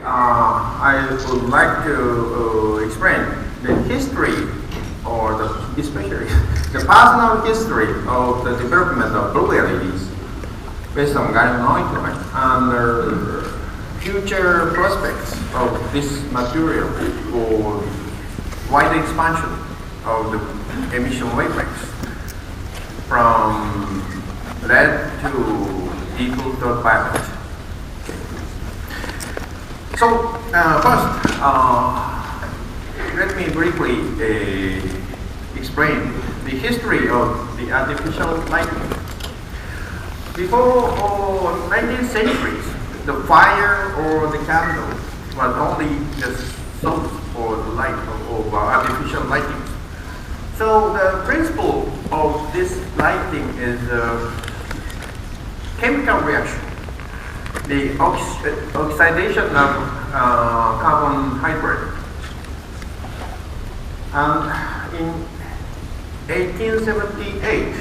I would like to explain the history, or especially the personal history of the development of blue LEDs based on gallium nitride and the future prospects of this material for wide expansion of the emission wavelengths from red to ultraviolet. So first, let me briefly explain the history of the artificial lighting. Before 19th centuries, the fire or the candle was only the source for the light of artificial lighting. So the principle of this lighting is chemical reaction. The oxidation of carbon hydrate. And in 1878,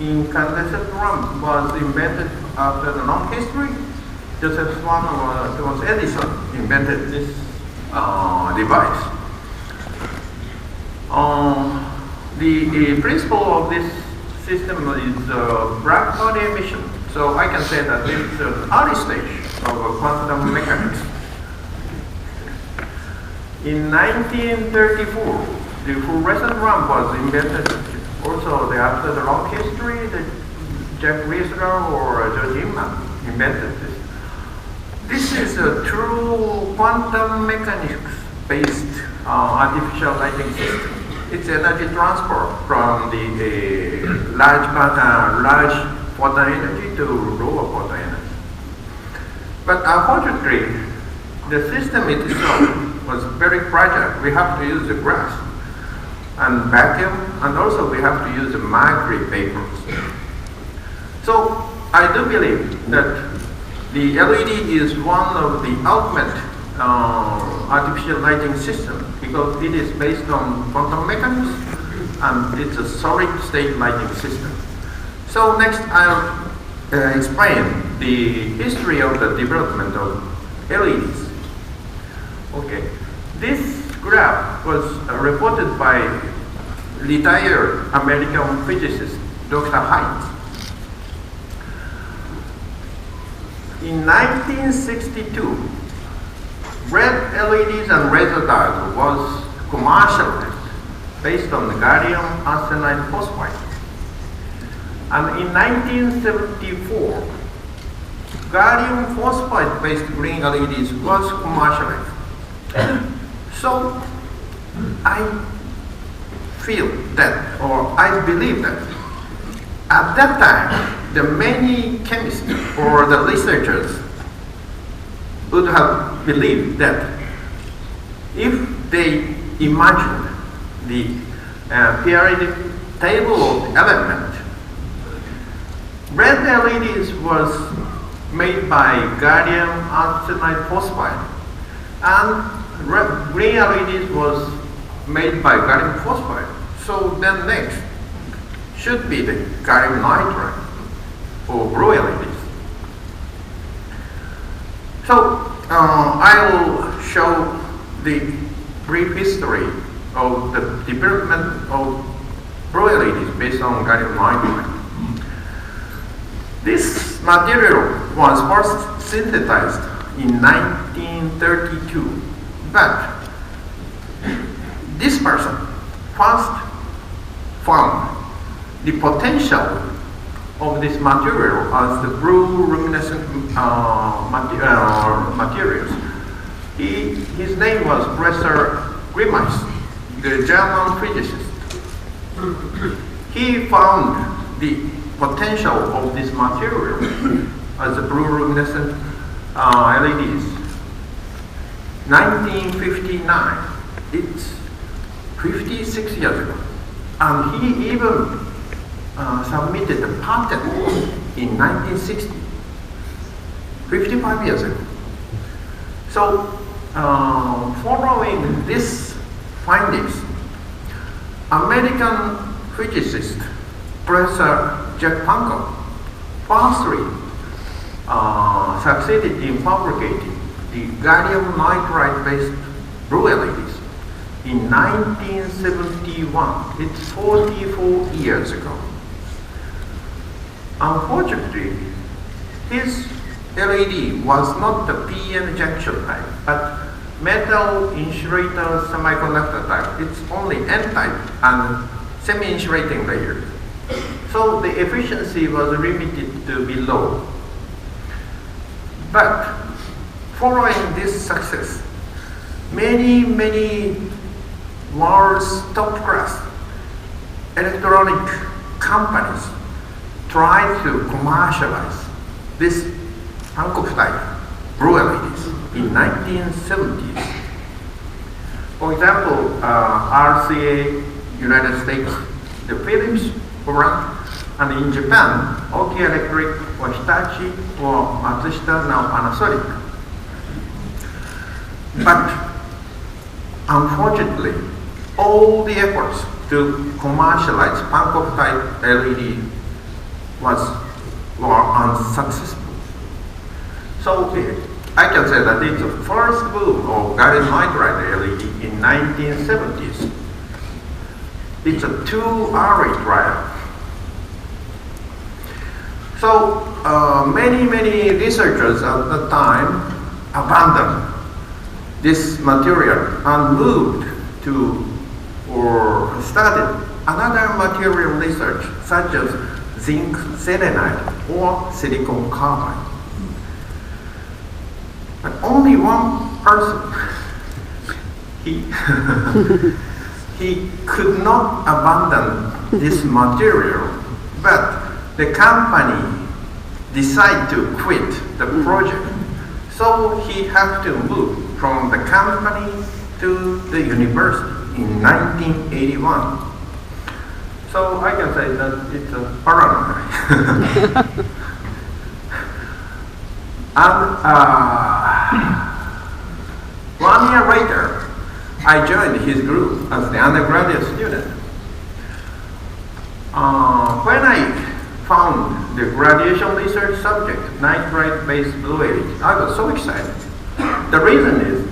incandescent lamp was invented after the long history. Joseph Thomas Edison invented this device. The principle of this system is black body emission. So I can say that it's an early stage of quantum mechanics. In 1934, the fluorescent lamp was invented. Also, after the long history, Jack Riesler or George Inman invented this. This is a true quantum mechanics-based artificial lighting system. It's energy transfer from the large photon energy to lower photon energy. But unfortunately, the system itself was very fragile. We have to use the glass and vacuum, and also we have to use the mercury vapors. So I do believe that the LED is one of the ultimate artificial lighting system because it is based on quantum mechanics and it's a solid state lighting system. So next I'll explain the history of the development of LEDs. Okay, this graph was reported by retired American physicist Dr. Hines. In 1962, red LEDs and laser diodes was commercialized based on the gallium arsenide phosphide. And in 1974, gallium phosphide-based green LEDs was commercialized. So I feel that, or I believe that, at that time, the many chemists or the researchers would have believed that if they imagined the periodic table of elements, red LEDs was made by gallium arsenide phosphide, and green LEDs was made by gallium phosphide. So then next should be the gallium nitride or blue LEDs. So I will show the brief history of the development of blue LEDs based on gallium nitride. This material was first synthesized in 1932, but this person first found the potential of this material as the blue luminescent materials. His name was Professor Grimmers, the German physicist. He found the potential of this material as the blue luminescent LEDs. 1959, it's 56 years ago. And he even submitted a patent in 1960, 55 years ago. So, following these findings, American physicist Professor Jack Pankot firstly succeeded in fabricating the gallium nitride-based blue LEDs in 1971. It's 44 years ago. Unfortunately, his LED was not the PN junction type, but metal insulator semiconductor type. It's only N-type and semi-insulating layers. So the efficiency was limited to below. But following this success, many world's top-class electronic companies tried to commercialize this Hankook type blue LEDs in 1970s. For example, RCA, United States, the Philips brand, and in Japan, Oki Electric or Hitachi or Matsushita, now Panasonic. But unfortunately, all the efforts to commercialize Hankook type LED were unsuccessful. So I can say that it's the first boom of gallium nitride LED in 1970s. It's a too early trial. So many researchers at the time abandoned this material and moved to or started another material research such as zinc selenide or silicon carbide. But only one person, he could not abandon this material, but the company decided to quit the project. So he had to move from the company to the university in 1981. So I can say that it's a paranoia. And 1 year later, I joined his group as the undergraduate student. When I found the graduation research subject, nitride-based blue LED, I was so excited. The reason is,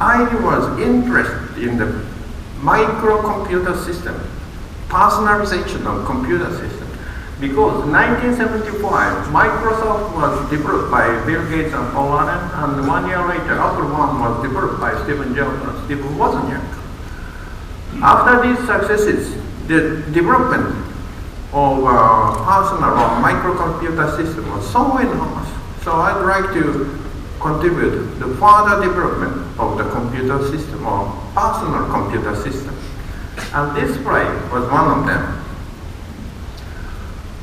I was interested in the microcomputer system, personalization of computer system. Because in 1975, Microsoft was developed by Bill Gates and Paul Allen, and 1 year later, Apple I was developed by Stephen Jobs and Steve Wozniak. After these successes, the development of personal or microcomputer system was so enormous. So I'd like to contribute to further development of the computer system or personal computer system. And display was one of them.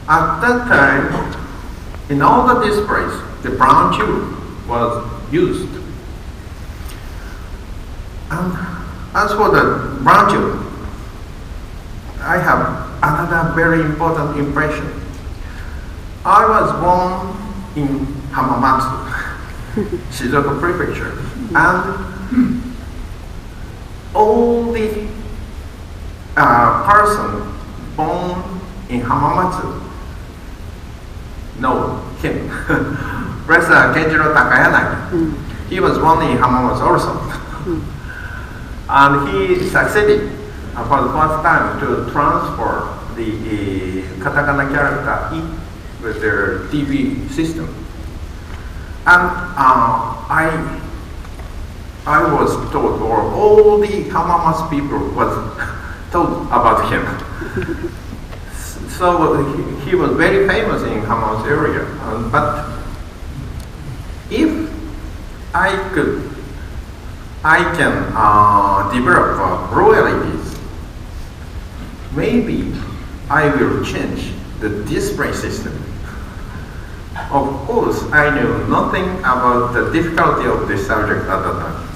At that time, in all the displays, the brown tube was used. And as for the brown tube, I have another very important impression. I was born in Hamamatsu, Shizuoka Prefecture, and all the person born in Hamamatsu know him. Professor Kenjiro Takayanagi. He was born in Hamamatsu also. And he succeeded for the first time to transfer the katakana character I with their TV system. And I was told, or all the Hamamatsu people was told about him. So he was very famous in Hamamatsu area. But if I can develop blue LEDs, maybe I will change the display system. Of course, I knew nothing about the difficulty of this subject at that time.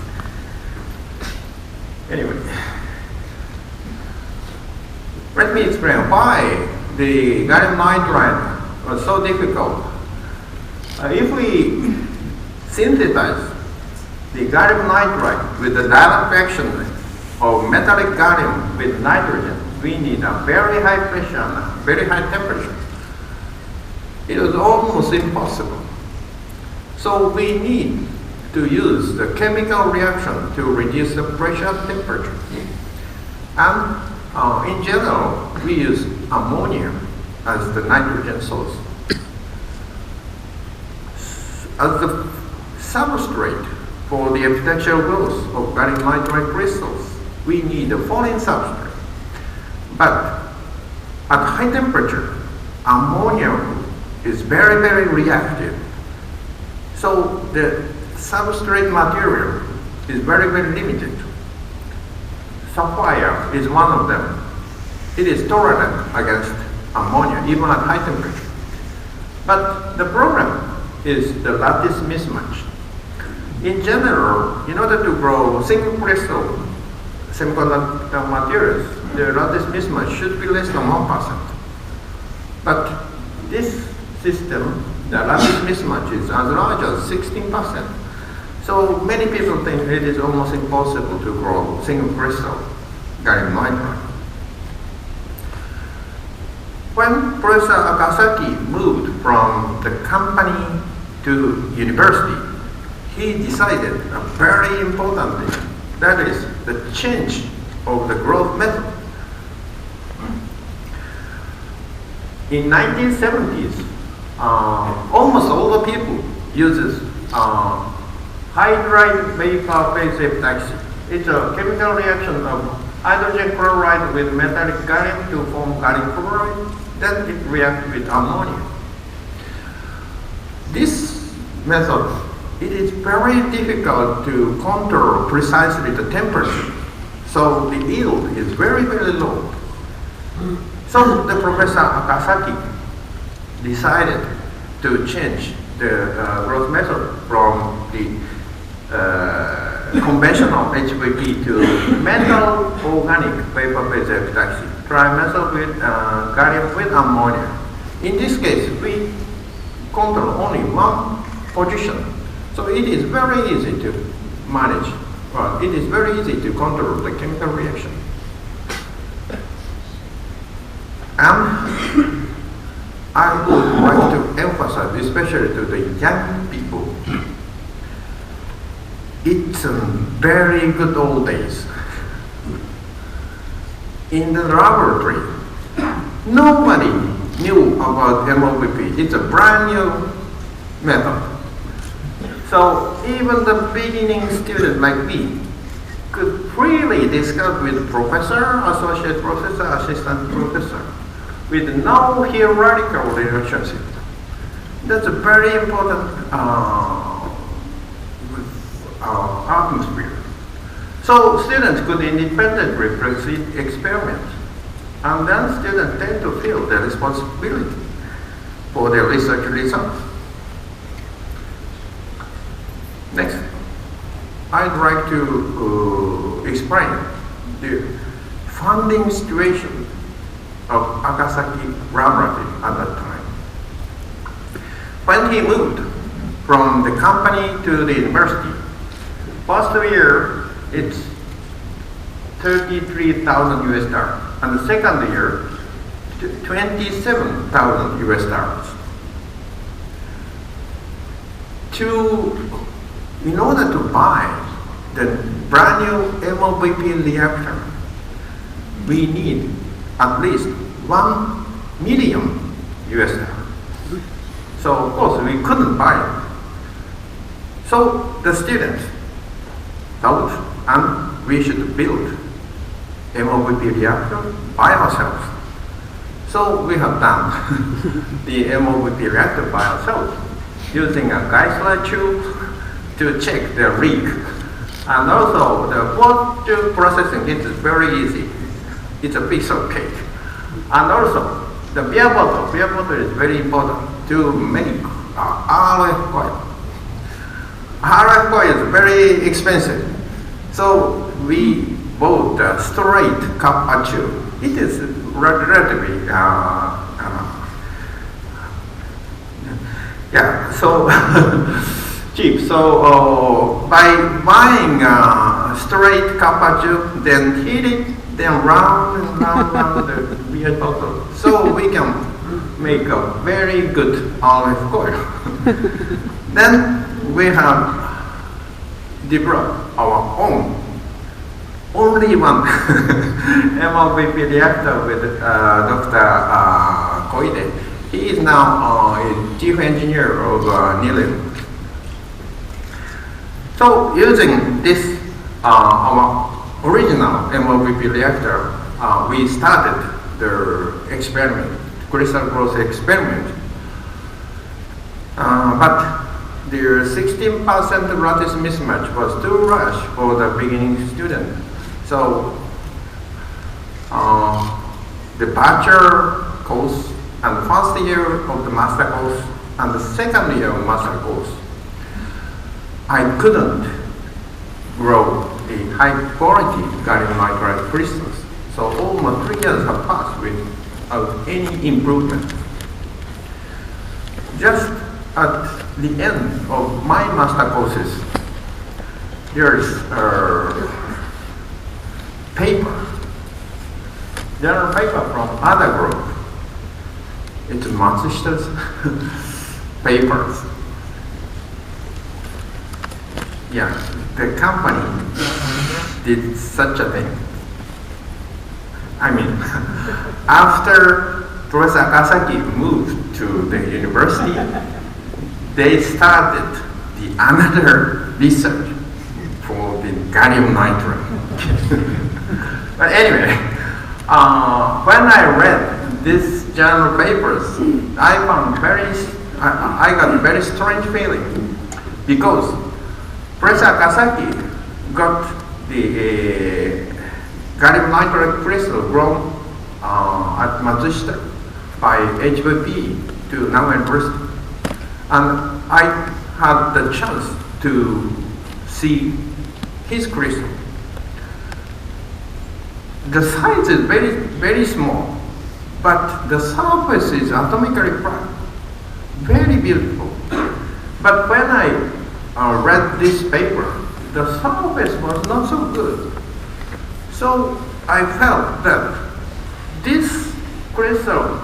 Anyway, let me explain why the gallium nitride was so difficult. If we synthesize the gallium nitride with the direct reaction of metallic gallium with nitrogen, we need a very high pressure and a very high temperature. It was almost impossible. So we need to use the chemical reaction to reduce the pressure temperature. And in general, we use ammonia as the nitrogen source. As the substrate for the epitaxial growth of gallium nitride crystals, we need a foreign substrate. But at high temperature, ammonia is very, very reactive. So the substrate material is very, very limited. Sapphire is one of them. It is tolerant against ammonia, even at high temperature. But the problem is the lattice mismatch. In general, in order to grow single crystal semiconductor materials, the lattice mismatch should be less than 1%. But this system, the lattice mismatch is as large as 16%. So many people think it is almost impossible to grow single crystal gallium nitride. When Professor Akasaki moved from the company to university, he decided a very important thing, that is the change of the growth method. In 1970s, almost all the people uses hydride vapor phase epitaxy. It's a chemical reaction of hydrogen chloride with metallic gallium to form gallium chloride. Then it reacts with ammonia. This method, it is very difficult to control precisely the temperature. So the yield is very, very low. So the Professor Akasaki decided to change the growth method from the conventional HVP to metal organic vapor phase epitaxy, trimethyl with gallium with ammonia. In this case, we control only one position. So it is very easy to manage. Well, it is very easy to control the chemical reaction. And I would like to emphasize, especially to the young people, it's a very good old days. In the laboratory, nobody knew about MOVP. It's a brand new method. So even the beginning student like me could freely discuss with professor, associate professor, assistant professor, with no hierarchical relationship. That's a very important atmosphere. So students could independently proceed experiments, and then students tend to feel the responsibility for their research results. Next, I'd like to explain the funding situation of Akasaki Laboratory at that time. When he moved from the company to the university, first year it's 33,000 US dollars, and the second year 27,000 US dollars. In order to buy the brand new MOVP reactor, we need at least 1 million US dollars. So of course we couldn't buy it. So the students thought, and we should build MOVP reactor by ourselves. So we have done the MOVP reactor by ourselves using a Geissler tube to check the leak. And also the post processing, it is very easy. It's a piece of cake. And also the beer bottle is very important to make RF coil. RF coil is very expensive. So we bought a straight copper tube. It is relatively, so cheap. So by buying a straight copper tube, then heat it, then round and round the beer bottle. So we can make a very good RF coil. Then we have develop our own, only one MLVP reactor with Dr. Koide. He is now a chief engineer of Nilium. So using this, our original MLVP reactor, we started the experiment, crystal growth experiment. But the 16% lattice mismatch was too rush for the beginning student. So the bachelor course and first year of the master course and the second year of master course, I couldn't grow the high quality gallium nitride crystals. So almost 3 years have passed without any improvement. Just at the end of my master courses, there's a paper, journal paper from other group. It's Matsushita's papers. Yeah, the company did such a thing. I mean, after Professor Akasaki moved to the university, they started the another research for the gallium nitride. But anyway, when I read these journal papers, I got very strange feeling, because Professor Akasaki got the gallium nitride crystal grown at Matsushita by HVP to Nara University. And I had the chance to see his crystal. The size is very, very small, but the surface is atomically flat. Very beautiful. But when I read this paper, the surface was not so good. So I felt that this crystal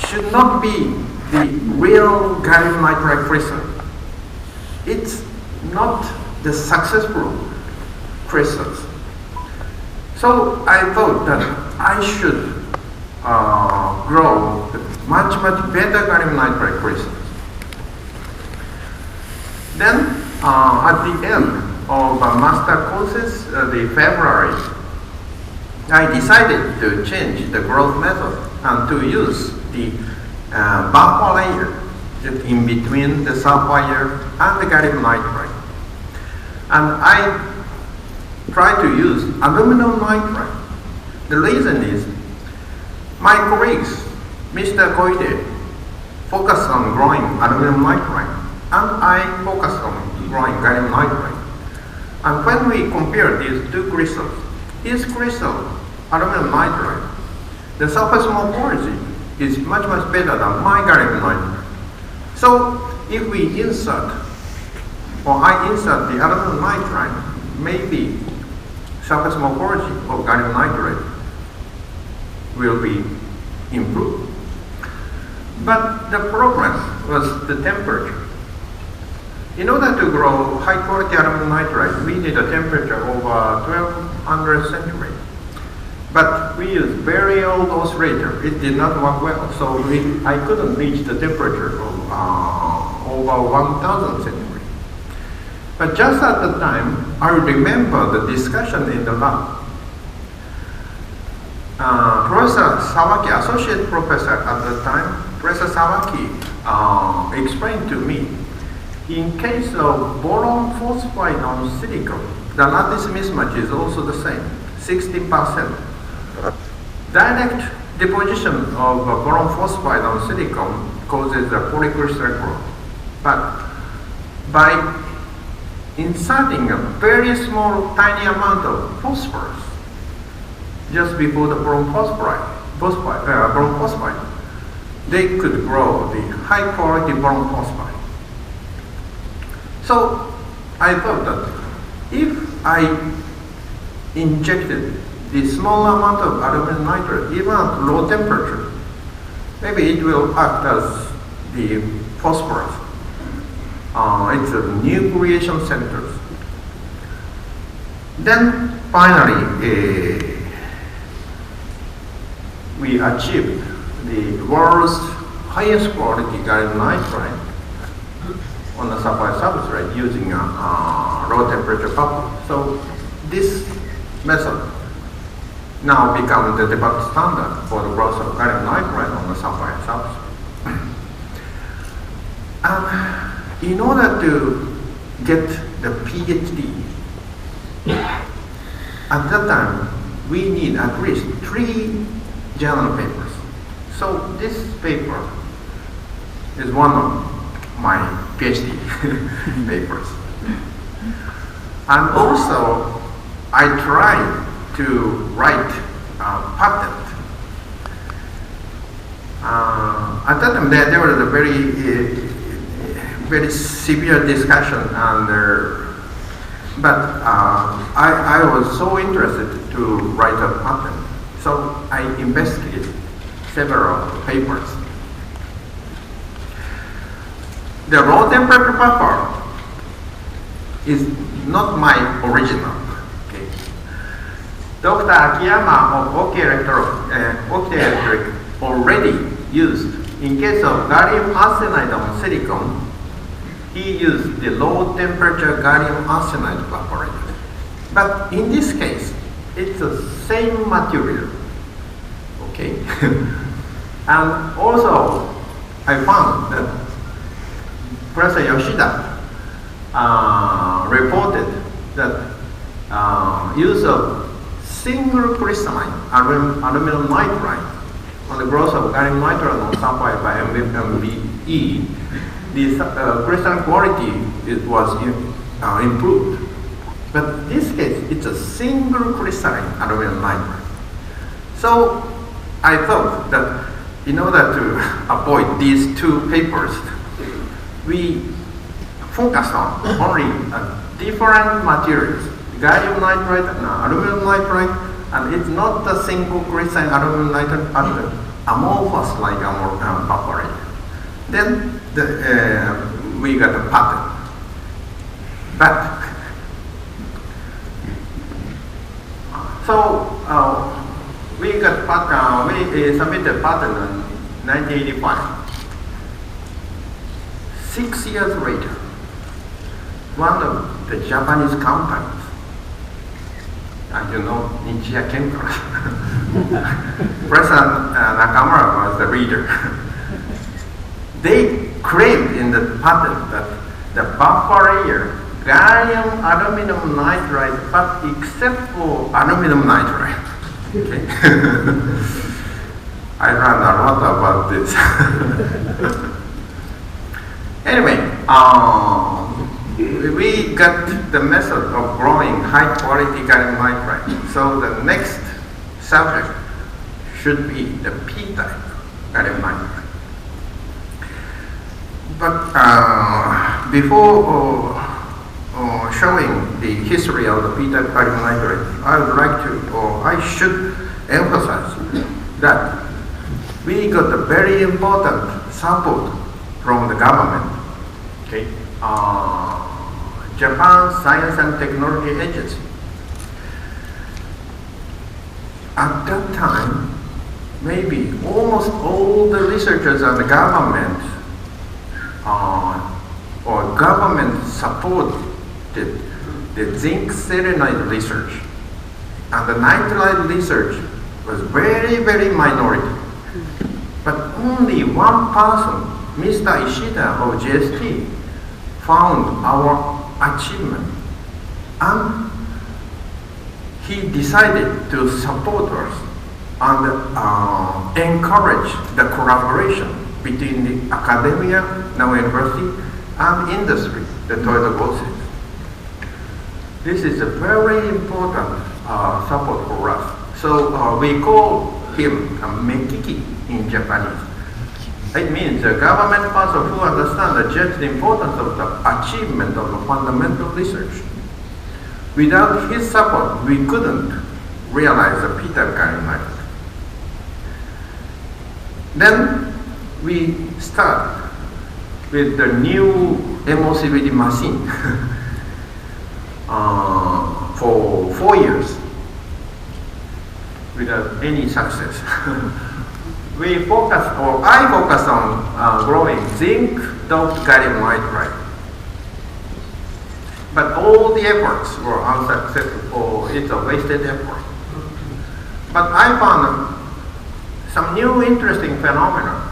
should not be the real gallium nitride crystal. It's not the successful crystals. So I thought that I should grow much better gallium nitride crystals. Then at the end of master courses, the February, I decided to change the growth method and to use the buffer layer in between the sapphire and the gallium nitride. And I try to use aluminum nitride. The reason is my colleagues, Mr. Koide, focus on growing aluminum nitride, and I focus on growing gallium nitride. And when we compare these two crystals, his crystal, aluminum nitride, the surface morphology is much better than my gallium nitride. So if we insert, or I insert the aluminum nitride, maybe surface morphology of gallium nitride will be improved. But the problem was the temperature. In order to grow high quality aluminum nitride, we need a temperature over 1200 centigrade. But we used very old oscillator. It did not work well, so I couldn't reach the temperature of over 1000 centigrade. But just at the time, I remember the discussion in the lab. Professor Sawaki, associate professor at the time, Professor Sawaki explained to me, in case of boron phosphide on silicon, the lattice mismatch is also the same, 60%. Direct deposition of boron phosphide on silicon causes a polycrystalline growth. But by inserting a very small, tiny amount of phosphorus just before the boron phosphide, they could grow the high quality boron phosphide. So I thought that if I injected the small amount of aluminum nitride, even at low temperature, maybe it will act as the phosphorus. it's a new creation centers. Then finally, we achieved the world's highest quality gallium nitride on the sapphire substrate using a low temperature buffer. So this method now becomes the developed standard for the growth of gallium nitride on the sapphire substrate. And in order to get the PhD, at that time we need at least 3 journal papers. So this paper is one of my PhD papers. And also, I tried to write a patent. At that time, there was a very severe discussion, and but I was so interested to write a patent, so I investigated several papers. The low temperature buffer is not my original. Okay. Dr. Akiyama of Oki Electric already used, in case of gallium arsenide on silicon, he used the low temperature gallium arsenide evaporator. But in this case, it's the same material. Okay. And also, I found that Professor Yoshida reported that use of single crystalline aluminum nitride on the growth of gallium nitride on sapphire by MVE, the crystalline quality was improved. But in this case, it's a single crystalline aluminum nitride. So I thought that in order to avoid these 2 papers, we focused on only different materials, gallium nitride and aluminum nitride, and it's not the single crystalline aluminum nitride, but amorphous like evaporator. Then we got a patent. But so we submitted patent in 1985. 6 years later, one of the Japanese companies, you know, Nichiya Chemical, President Nakamura was the leader. They claimed in the patent that the buffer layer, gallium aluminum nitride, but except for aluminum nitride. Okay. I learned a lot about this. Anyway, we got the method of growing high quality gallium nitride. So the next subject should be the P-type gallium nitride. But before showing the history of the P-type gallium nitride, I would like to, or I should emphasize that we got a very important support from the government. Okay, Japan Science and Technology Agency. At that time, maybe almost all the researchers and the government or government supported the zinc selenide research, and the nitride research was very, very minority. But only one person, Mr. Ishida of GST, found our achievement, and he decided to support us and encourage the collaboration between the academia, now university, and industry, the Toyota bosses. This is a very important support for us. So we call him a mekiki in Japanese. It means a government person who understands the importance of the achievement of the fundamental research. Without his support, we couldn't realize the P-type gallium nitride. Then we with the new MOCVD machine for 4 years without any success. I focused on growing zinc doped gallium nitride. But all the efforts were unsuccessful. It's a wasted effort. But I found some new interesting phenomena.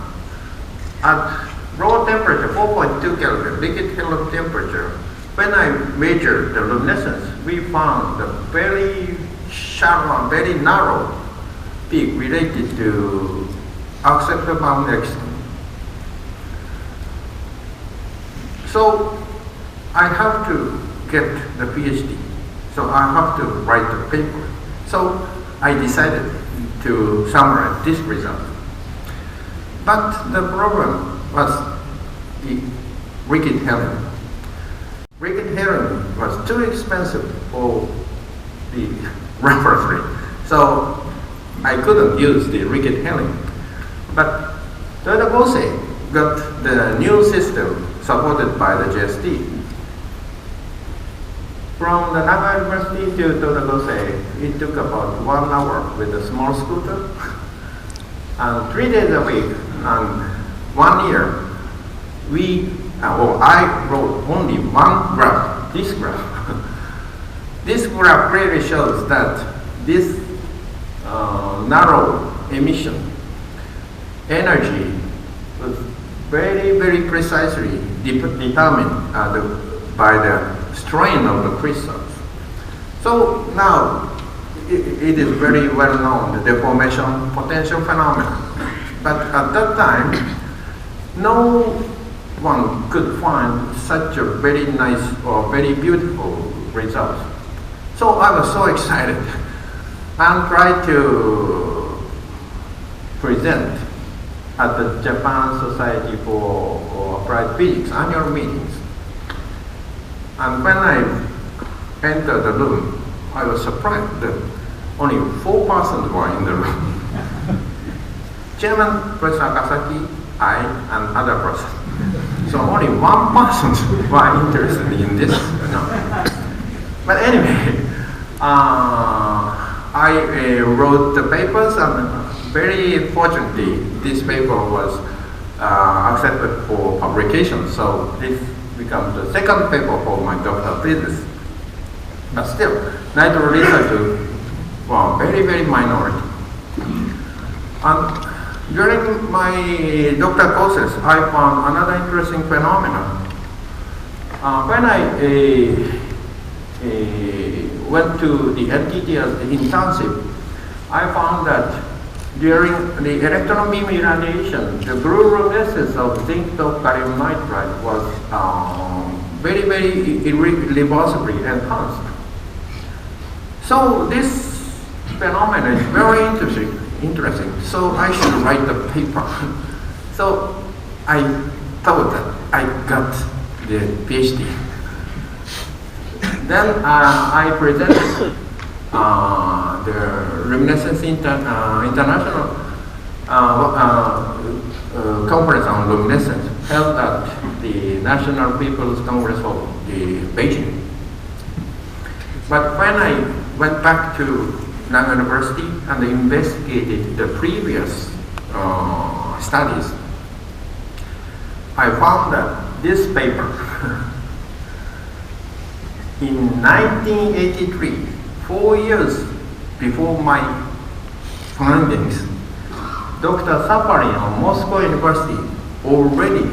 At raw temperature, 4.2 Kelvin, liquid helium temperature, when I measured the luminescence, we found a very shallow, very narrow peak related to acceptable bound extent. So I have to get the PhD. So I have to write the paper. So I decided to summarize this result. But the problem was the liquid helium. Liquid helium was too expensive for the laboratory, so I couldn't use the liquid helium. But Toyota got the new system supported by the JST. From the Naga University to Toyota, it took about 1 hour with a small scooter, and 3 days a week, and 1 year, I wrote only one graph, this graph. This graph clearly shows that this narrow emission energy was very, very precisely determined by the strain of the crystals. So now it is very well known, the deformation potential phenomenon. But at that time, no one could find such a very nice or very beautiful result. So I was so excited and tried to present at the Japan Society for Applied Physics annual meetings. And when I entered the room, I was surprised that only 4 persons were in the room. Chairman, Professor Akasaki, I, and other persons. So only 1 person were interested in this. But anyway, I wrote the papers, and very fortunately, this paper was accepted for publication. So this becomes the second paper for my doctoral thesis. But still, nitro research was very, very minority. And during my doctoral courses, I found another interesting phenomenon. When I went to the NTT as the internship, I found that during the electron beam irradiation, the blue luminescence of zinc doped gallium nitride was very, very irreversibly enhanced. So this phenomenon is very interesting. So I should write the paper. So I thought that I got the PhD. Then I presented the Luminescence International Conference on Luminescence held at the National People's Congress of Beijing. But when I went back to Naga University and investigated the previous studies, I found that this paper in 1983, 4 years before my findings, Dr. Saparin of Moscow University already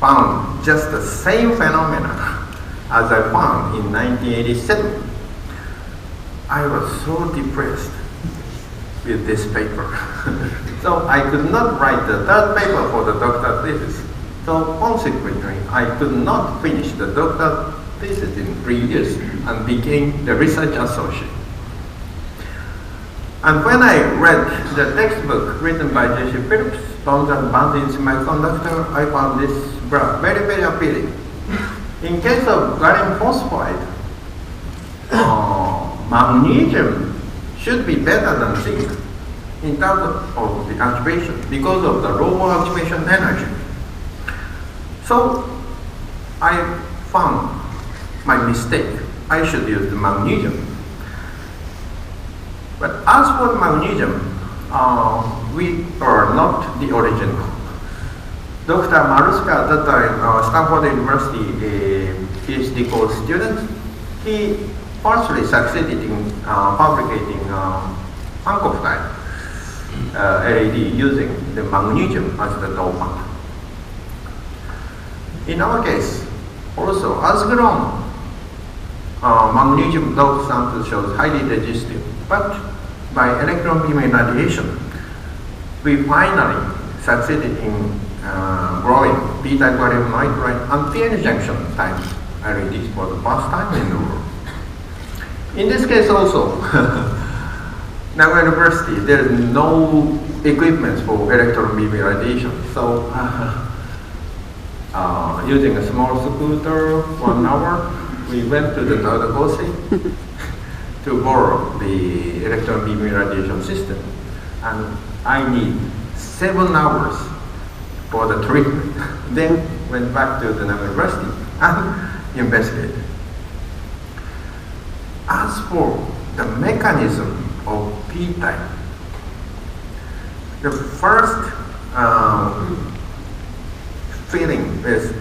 found just the same phenomena as I found in 1987. I was so depressed with this paper. So I could not write the third paper for the doctoral thesis. So consequently, I could not finish the doctoral thesis in 3 years and became the research associate. And when I read the textbook written by J.C. Phillips, Bounds and Bounds in Semiconductor, I found this graph very, very appealing. In case of gallium phosphide, magnesium should be better than zinc in terms of the activation because of the lower activation energy. So I found my mistake. I should use the magnesium. But as for magnesium, we are not the original. Dr. Maruska, at that time, Stanford University PhD course student, he partially succeeded in fabricating Pankov type LED using the magnesium as the dopant. In our case, also, as grown, magnesium doped sample shows highly resistive, but by electron beam irradiation, we finally succeeded in growing p-type gallium nitride and PN junction type LEDs for the first time in the world. In this case also, Nagoya University, there is no equipment for electron beam irradiation. So using a small scooter, 1 hour, we went to the Tadagose to borrow the electron beam irradiation system. And I need 7 hours for the treatment. Then went back to the Nagoya University and investigated. As for the mechanism of p-type, the first feeling is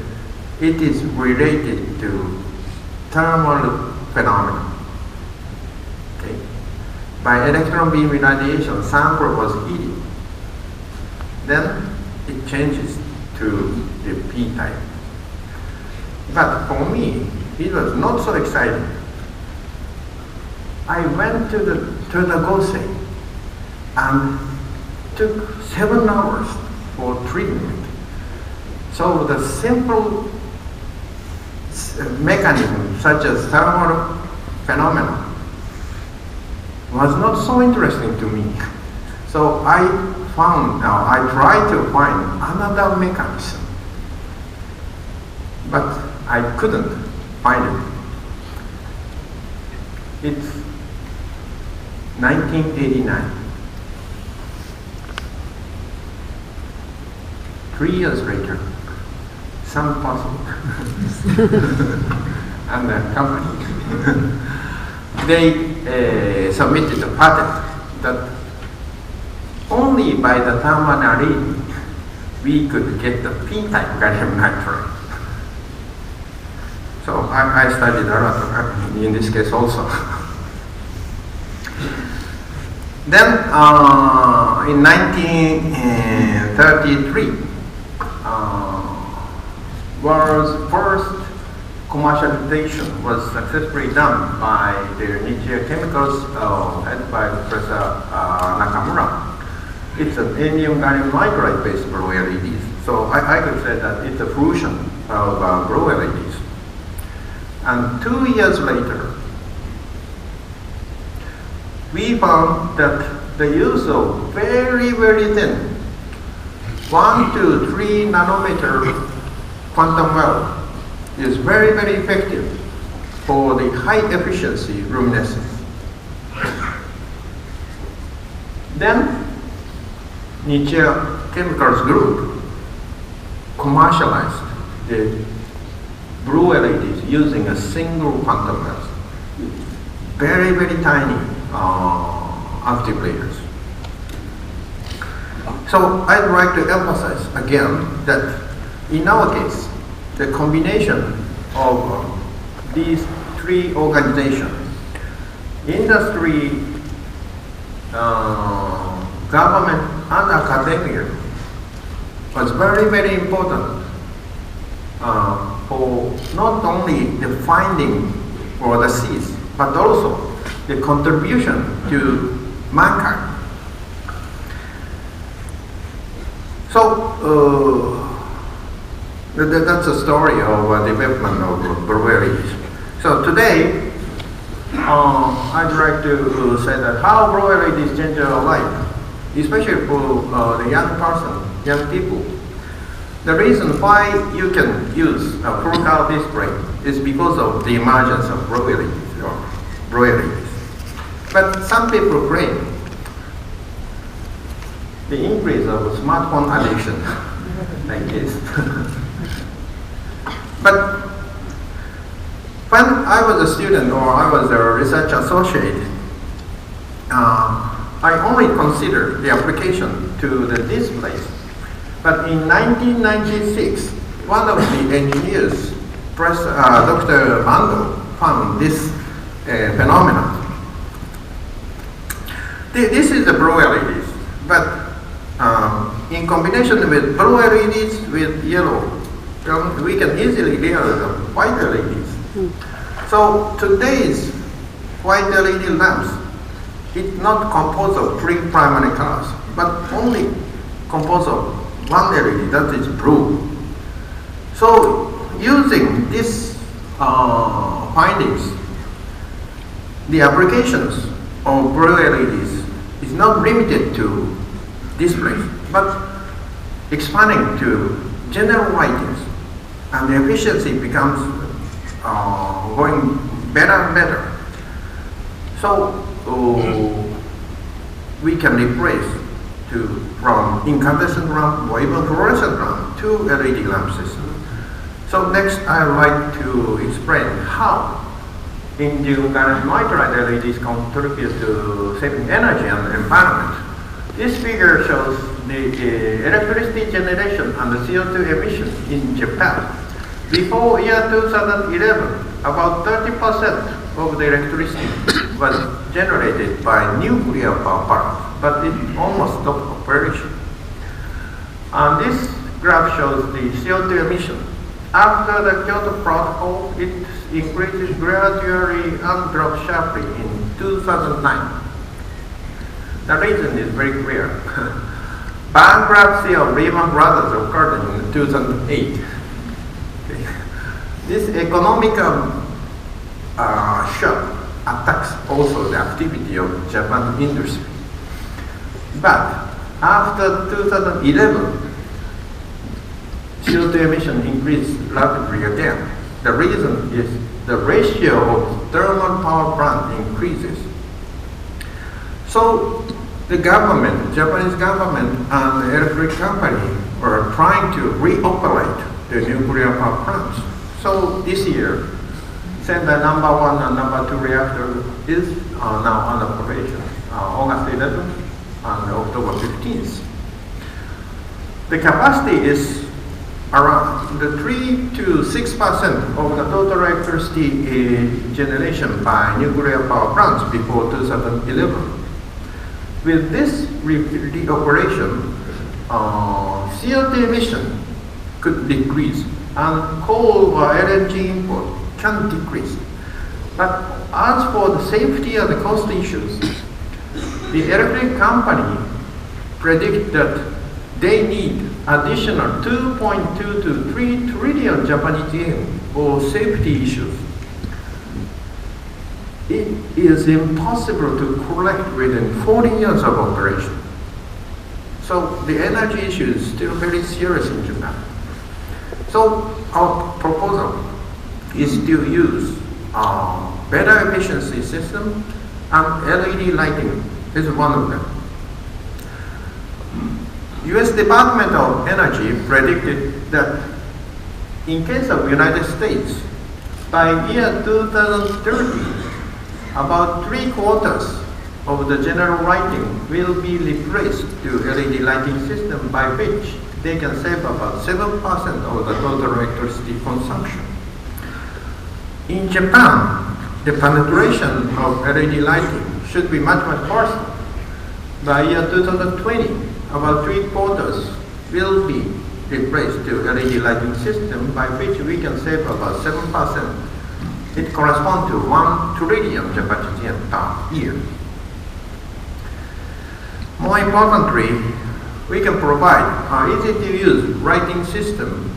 it is related to thermal phenomena. Okay. By electron beam irradiation, sample was heated. Then it changes to the p-type. But for me, it was not so exciting. I went to the Gose and took 7 hours for treatment. So the simple mechanism such as thermal phenomena was not so interesting to me. So I tried to find another mechanism, but I couldn't find it. It's 1989. 3 years later, some person and the company, they submitted a patent that only by the thermal reading we could get the p-type gallium nitride. So I studied a lot in this case also. Then in 1933, world's first commercialization was successfully done by the Nichiya Chemicals headed by Professor Nakamura. It's an indium gallium nitride based blue LEDs. So I could say that it's a fusion of blue LEDs. And 2 years later, we found that the use of very, very thin 1 to 3 nanometer quantum well is very, very effective for the high efficiency luminescence. Then Nichiya Chemicals Group commercialized the blue LEDs using a single quantum well. Very, very tiny active layers. So I'd like to emphasize again that in our case, the combination of these 3 organizations, industry, government, and academia, was very, very important for not only the finding or the seeds, but also the contribution to mankind. So that's a story of development of breweries. So today, I'd like to say that how breweries change our life, especially for the young person, young people. The reason why you can use a full color display is because of the emergence of breweries. But some people claim the increase of smartphone addiction like this. But when I was a student or I was a research associate, I only considered the application to the displays. But in 1996, one of the engineers, Dr. Amano, found this phenomenon. This is the blue LEDs, but in combination with blue LEDs with yellow, we can easily layer the white LEDs. So today's white LED lamps is not composed of three primary colors, but only composed of one LED, that is blue. So using these findings, the applications of blue LEDs is not limited to displays, but expanding to general lightings, and the efficiency becomes going better and better. So we can replace from incandescent lamp or even fluorescent lamp to LED lamp system. So next I would like to explain how induced gallium nitride LEDs contribute to saving energy and environment. This figure shows the electricity generation and the CO2 emission in Japan. Before year 2011, about 30% of the electricity was generated by nuclear power plants, but it almost stopped operation. And this graph shows the CO2 emission. After the Kyoto Protocol, it increases gradually and drops sharply in 2009. The reason is very clear. Bankruptcy of Lehman Brothers occurred in 2008. This economic shock attacks also the activity of Japan industry. But after 2011, CO2 emission increased rapidly again. The reason is the ratio of thermal power plant increases. So the government, Japanese government and the electric company are trying to reoperate the nuclear power plants. So this year, Sendai number 1 and number 2 reactor is now on operation, August 11th and October 15th. The capacity is around the 3 to 6% of the total electricity generation by nuclear power plants before 2011. With this reoperation, CO2 emission could decrease and coal or LNG import can decrease. But as for the safety and the cost issues, the electric company predict that they need additional 2.2 to 3 trillion Japanese yen for safety issues. It is impossible to collect within 40 years of operation. So the energy issue is still very serious in Japan. So our proposal is to use better efficiency system, and LED lighting is one of them. U.S. Department of Energy predicted that in case of United States, by year 2030, about 3/4 of the general lighting will be replaced to LED lighting system, by which they can save about 7% of the total electricity consumption. In Japan, the penetration of LED lighting should be much faster. By year 2020, about 3/4 will be replaced to LED lighting system, by which we can save about 7%. It corresponds to 1 trillion Japanese yen per year. More importantly, we can provide an easy-to-use lighting system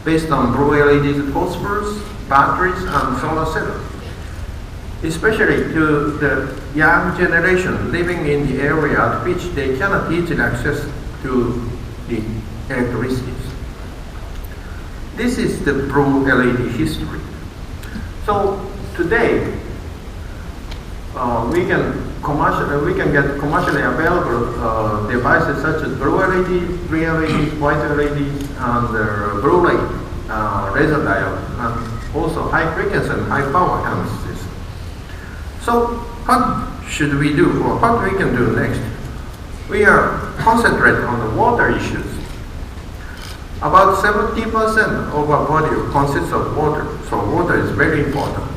based on blue LEDs, phosphors, batteries, and solar cells, especially to the young generation living in the area at which they cannot easily access to the electricity. This is the blue LED history. So today, we can get commercially available devices such as blue LEDs, green LEDs, white LEDs, and blue light laser diode and also high frequency and high power HAMS system. So what should we do, or what we can do next? We are concentrating on the water issues. About 70% of our body consists of water, so water is very important.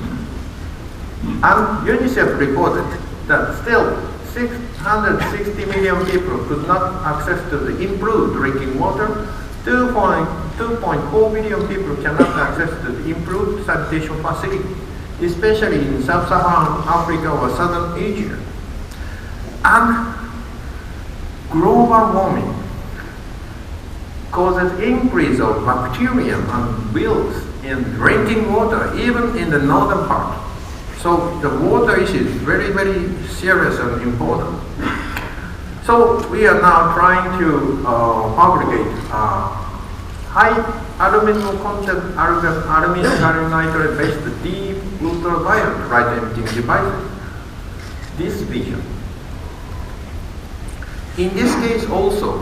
And UNICEF reported that still 660 million people could not access to the improved drinking water. 2.4 billion people cannot access to the improved sanitation facility, especially in sub-Saharan Africa or Southern Asia. And global warming causes increase of bacteria and wills in drinking water, even in the northern part. So the water issue is very, very serious and important. So we are now trying to fabricate high aluminum content aluminum gallium nitride based deep ultraviolet light emitting devices. This vision. In this case also,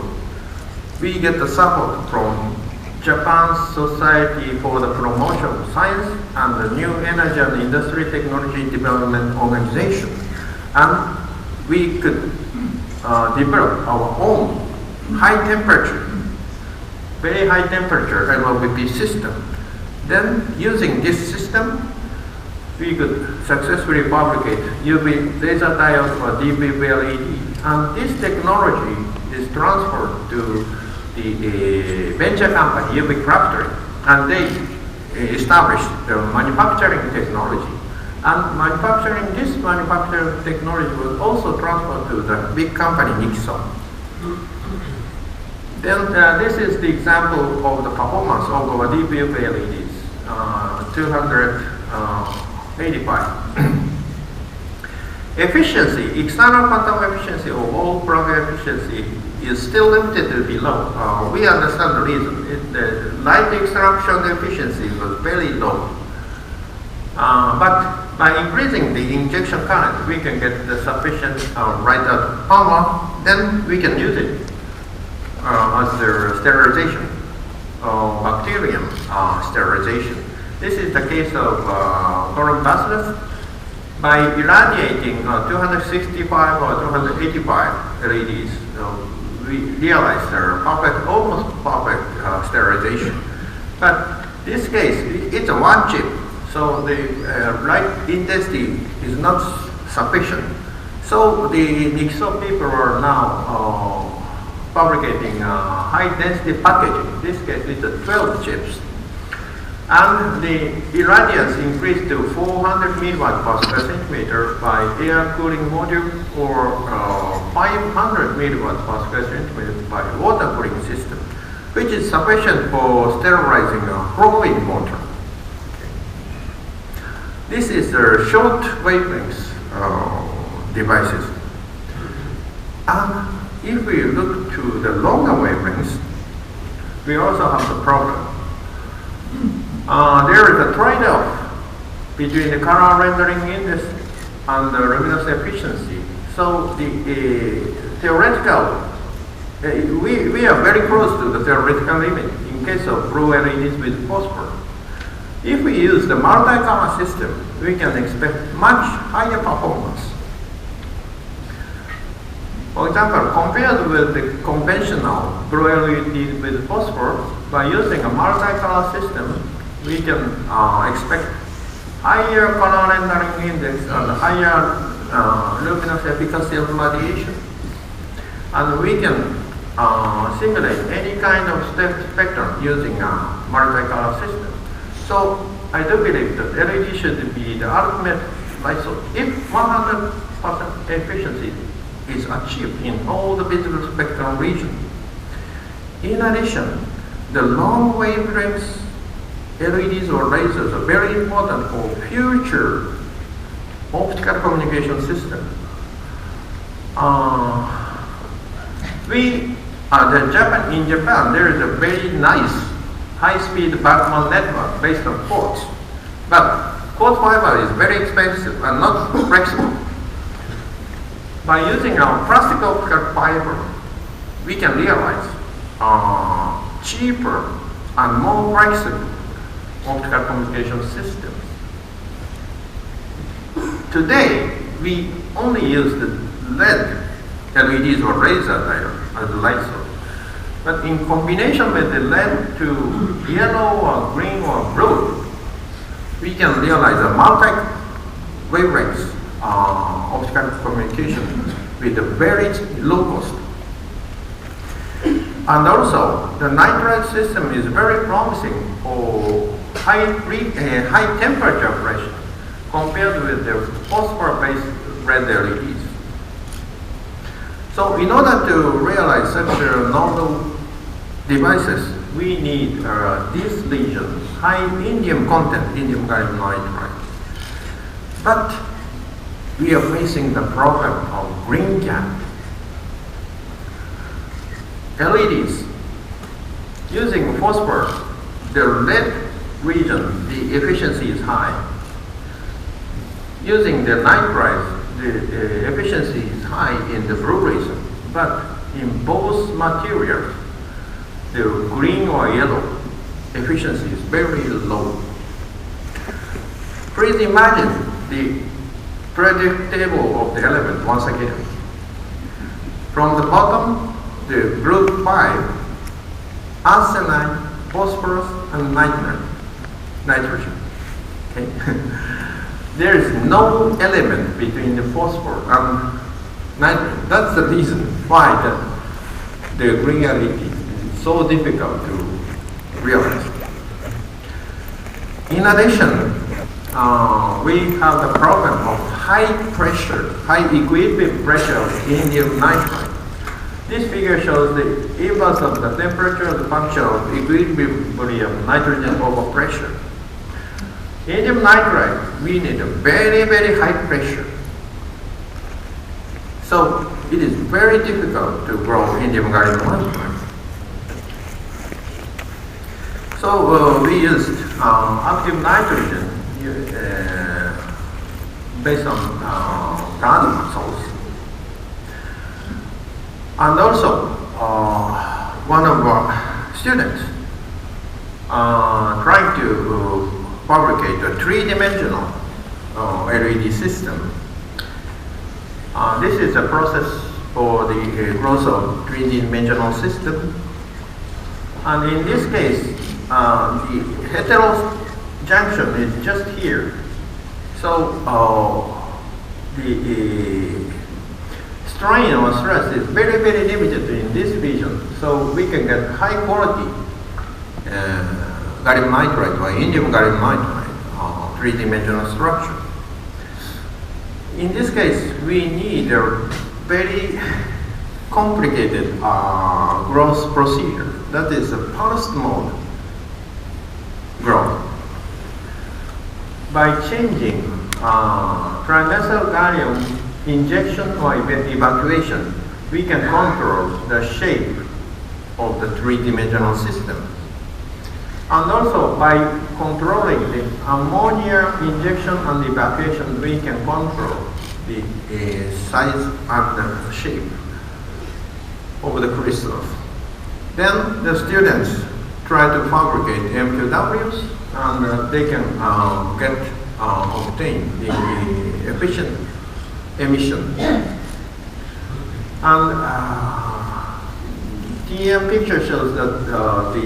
we get the support from Japan's Society for the Promotion of Science and the New Energy and Industry Technology Development Organization. And we could develop our own high temperature, very high temperature LVP system. Then using this system, we could successfully fabricate UV laser diodes for DPV LED. And this technology is transferred to the venture company, UV Crafter, and they established the manufacturing technology. And this manufacturing technology was also transferred to the big company Nixon. Then this is the example of the performance of our DPV LEDs, 285. Efficiency, external quantum efficiency of all plug efficiency is still limited to below. We understand the reason. The light extraction efficiency was very low. But by increasing the injection current, we can get the sufficient light power. Then we can use it as the sterilization, bacterium sterilization. This is the case of chlorine bacillus. By irradiating 265 or 285 LEDs, we realize they're perfect, almost perfect sterilization. But this case, it's a one chip, so the light intensity is not sufficient. So the Nixon people are now fabricating high density packaging. In this case, it's 12 chips. And the irradiance increased to 400 milliwatt per square centimeter by air cooling module, or 500 milliwatt per square centimeter by water cooling system, which is sufficient for sterilizing chlorine water. Okay. This is the short wavelengths devices. And if we look to the longer wavelengths, we also have the problem. There is a trade-off between the color rendering index and the luminous efficiency. So the theoretical, we are very close to the theoretical limit in case of blue LEDs with phosphor. If we use the multi-color system, we can expect much higher performance. For example, compared with the conventional blue LED with phosphor, by using a multi-color system, we can expect higher color rendering index and higher luminous efficacy of radiation. And we can simulate any kind of spectrum using a multi-color system. So I do believe that LED should be the ultimate light source. If 100% efficiency is achieved in all the visible spectrum region. In addition, the long wavelengths LEDs or lasers are very important for future optical communication system. In Japan, there is a very nice high-speed backbone network based on quartz. But quartz fiber is very expensive and not flexible. By using our plastic optical fiber, we can realize cheaper and more flexible optical communication systems. Today, we only use the LED, LEDs or laser diode as the light source. But in combination with the LED to yellow or green or blue, we can realize a multi-wavelength optical communication with a very low cost. And also, the nitride system is very promising for high temperature operation compared with the phosphor-based red LEDs. So in order to realize such novel devices, we need these lesions, high indium content, indium gallium nitride. But we are facing the problem of green gap. LEDs using phosphor, the red region, the efficiency is high. Using the nitride, the efficiency is high in the blue region, but in both materials, the green or yellow efficiency is very low. Please imagine the periodic table of the element once again. From the bottom, the group 5, arsenide, phosphorus, and nitrogen. Okay? There is no element between the phosphor and nitrogen. That's the reason why the green LED is so difficult to realize. In addition, we have the problem of high pressure, high equilibrium pressure of indium nitride. This figure shows the inverse of the temperature of the function of equilibrium nitrogen over pressure. Indium nitride, we need a very, very high pressure. So it is very difficult to grow indium gallium nitride. So we used active nitrogen based on gallium source. And also, one of our students trying to fabricate a three-dimensional LED system. This is a process for the growth of three-dimensional system. And in this case, the hetero junction is just here. So the strain or stress is very, very limited in this region. So we can get high quality gallium nitride or indium gallium nitride three-dimensional structure. In this case, we need a very complicated growth procedure. That is a pulsed mode growth. By changing trimethyl gallium injection or evacuation, we can control the shape of the three-dimensional system. And also by controlling the ammonia injection and evacuation, we can control the size and the shape of the crystals. Then the students try to fabricate MQWs, and they can obtain the efficient emission. And TM picture shows that the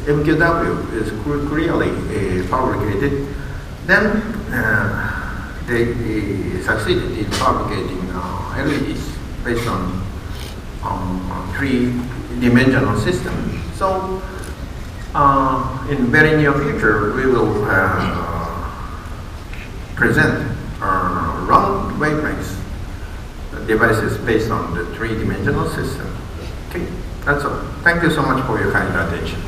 MQW is clearly fabricated. Then they succeeded in fabricating LEDs based on three-dimensional system. So in very near future, we will present round wavelengths devices based on the three-dimensional system. Okay, that's all. Thank you so much for your kind attention.